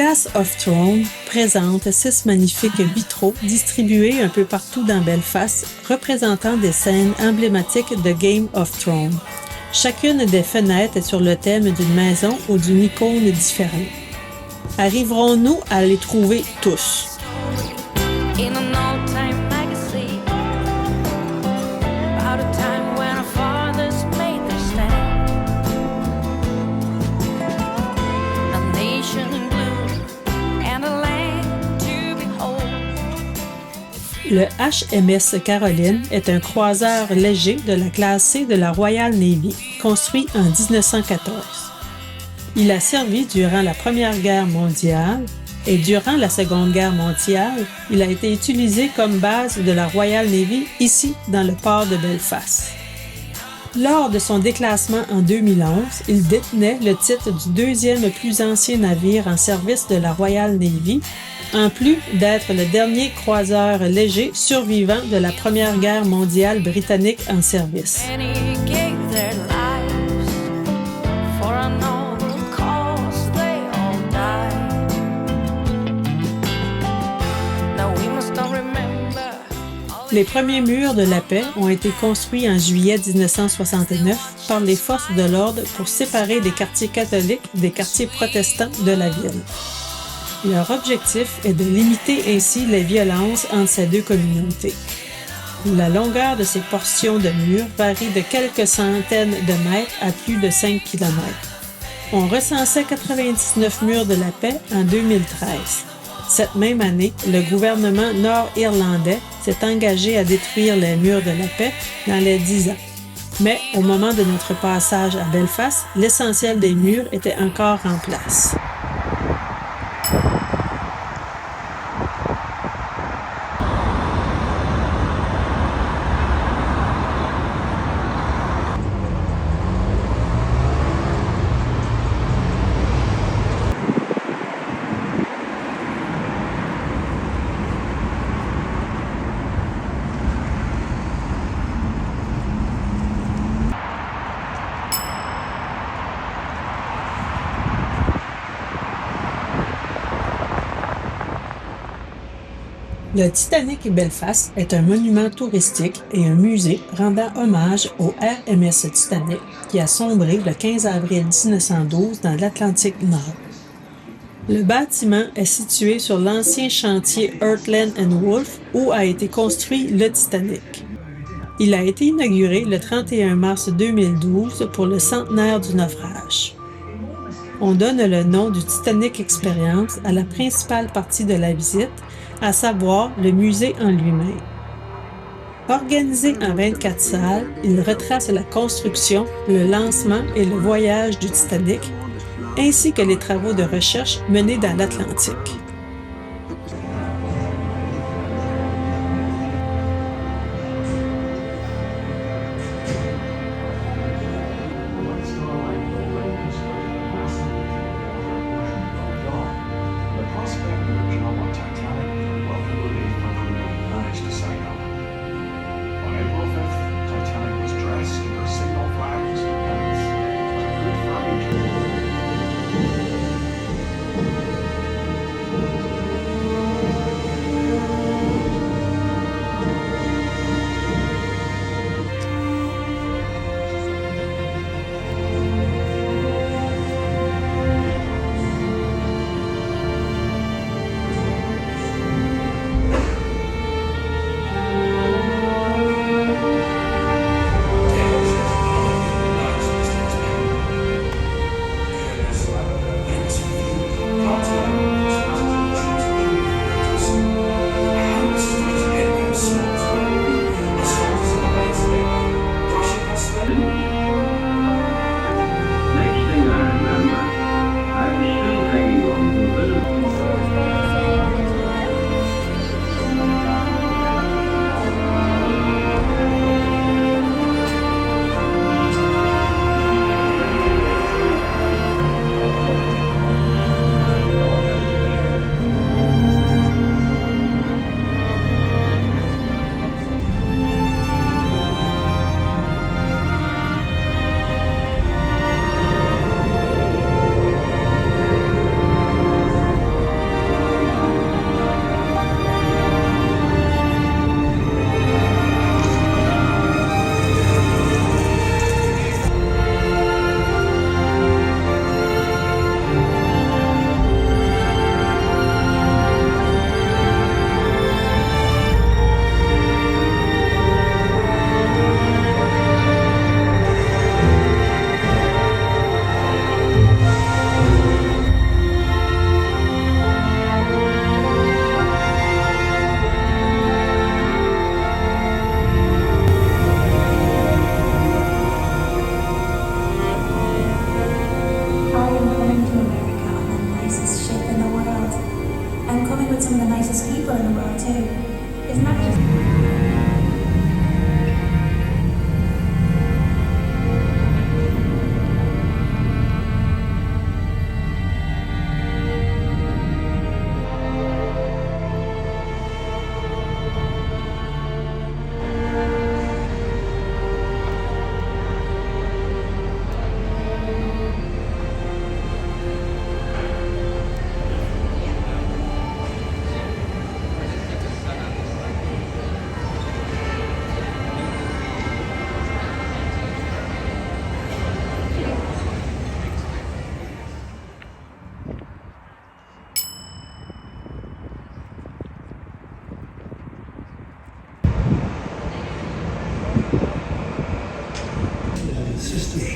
Glass of Throne présente 6 magnifiques vitraux distribués un peu partout dans Belfast, représentant des scènes emblématiques de Game of Thrones. Chacune des fenêtres est sur le thème d'une maison ou d'une icône différente. Arriverons-nous à les trouver tous? Le HMS Caroline est un croiseur léger de la classe C de la Royal Navy, construit en 1914. Il a servi durant la Première Guerre mondiale et durant la Seconde Guerre mondiale, il a été utilisé comme base de la Royal Navy ici dans le port de Belfast. Lors de son déclassement en 2011, il détenait le titre du deuxième plus ancien navire en service de la Royal Navy, en plus d'être le dernier croiseur léger survivant de la Première Guerre mondiale britannique en service. Les premiers murs de la paix ont été construits en juillet 1969 par les forces de l'ordre pour séparer les quartiers catholiques des quartiers protestants de la ville. Leur objectif est de limiter ainsi les violences entre ces deux communautés. La longueur de ces portions de murs varie de quelques centaines de mètres à plus de 5 km. On recensait 99 murs de la paix en 2013. Cette même année, le gouvernement nord-irlandais s'est engagé à détruire les murs de la paix dans les 10 ans. Mais au moment de notre passage à Belfast, l'essentiel des murs était encore en place. Le Titanic Belfast est un monument touristique et un musée rendant hommage au RMS Titanic qui a sombré le 15 avril 1912 dans l'Atlantique Nord. Le bâtiment est situé sur l'ancien chantier Heartland & Wolff où a été construit le Titanic. Il a été inauguré le 31 mars 2012 pour le centenaire du naufrage. On donne le nom du Titanic Experience à la principale partie de la visite, à savoir le musée en lui-même. Organisé en 24 salles, il retrace la construction, le lancement et le voyage du Titanic, ainsi que les travaux de recherche menés dans l'Atlantique.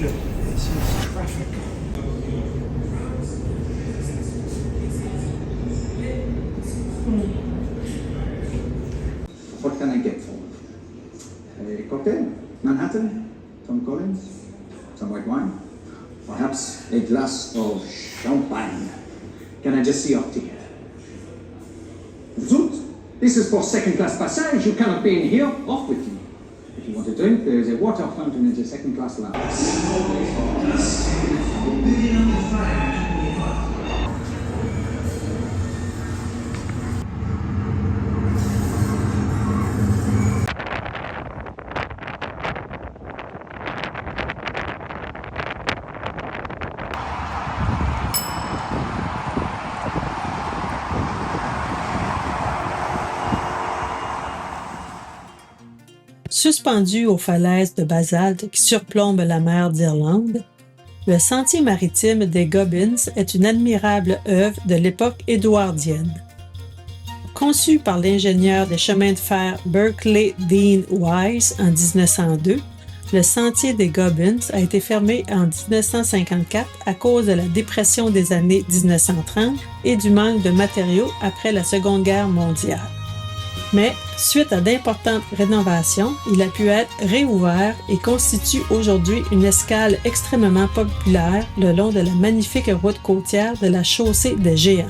là. C'est traffic. What can I get for you? A cocktail? Manhattan? Tom Collins? Some white wine? Perhaps a glass of champagne? Can I just see your ticket? Zoot! This is for second-class passage. You cannot be in here. Off with you. If you want a drink, there is a water fountain in the second-class lounge. Suspendu aux falaises de basalte qui surplombent la mer d'Irlande, le sentier maritime des Gobbins est une admirable œuvre de l'époque édouardienne. Conçu par l'ingénieur des chemins de fer Berkeley Dean Wise en 1902, le sentier des Gobbins a été fermé en 1954 à cause de la dépression des années 1930 et du manque de matériaux après la Seconde Guerre mondiale. Mais, suite à d'importantes rénovations, il a pu être réouvert et constitue aujourd'hui une escale extrêmement populaire le long de la magnifique route côtière de la chaussée des Géants.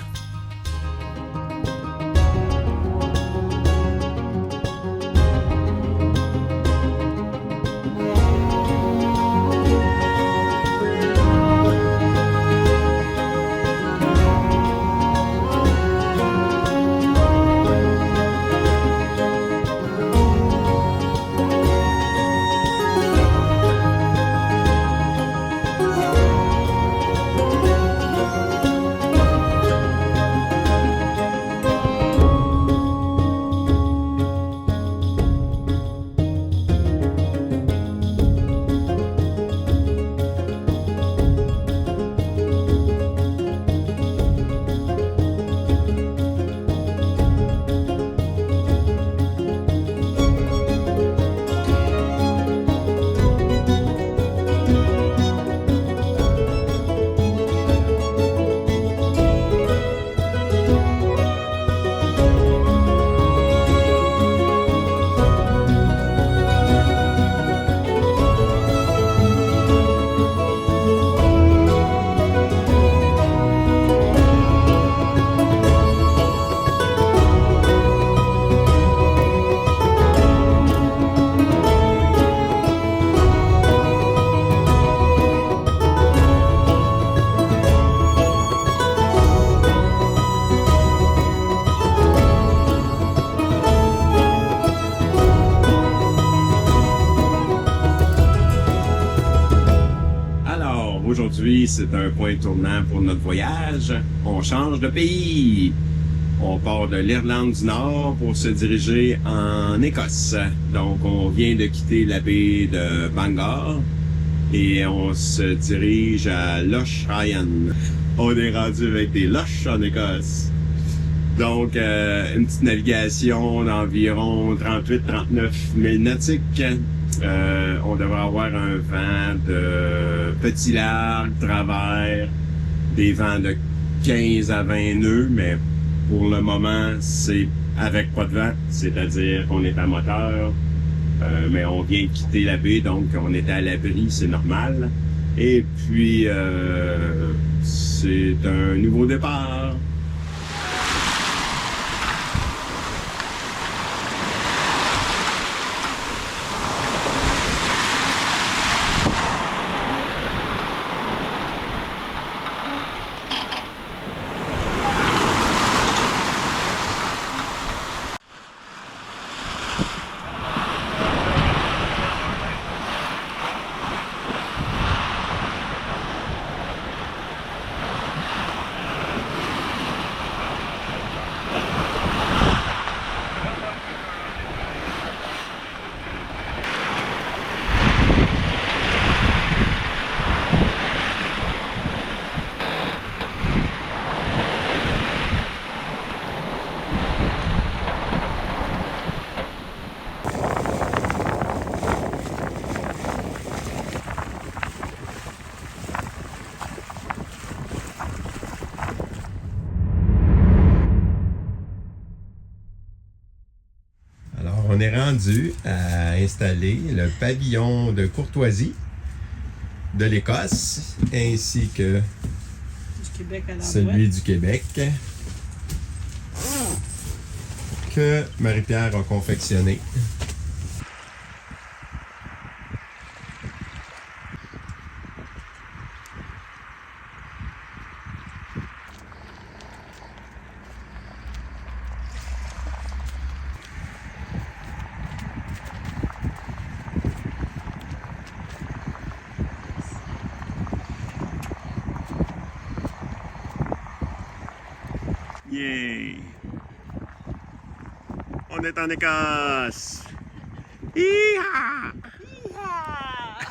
Aujourd'hui, c'est un point tournant pour notre voyage. On change de pays. On part de l'Irlande du Nord pour se diriger en Écosse. Donc, on vient de quitter la baie de Bangor et on se dirige à Loch Ryan. On est rendu avec des loches en Écosse. Donc, une petite navigation d'environ 38-39 milles nautiques. On devrait avoir un vent de petit large, travers, des vents de 15 à 20 nœuds, mais pour le moment, c'est avec pas de vent, c'est-à-dire qu'on est à moteur, mais on vient de quitter la baie, donc on est à l'abri, c'est normal. Et puis, c'est un nouveau départ. est rendu à installer le pavillon de courtoisie de l'Écosse ainsi que Du Québec à celui du Québec que Marie-Pierre a confectionné. Yeah! On est en Écosse! Hi-ha! Yeehaw!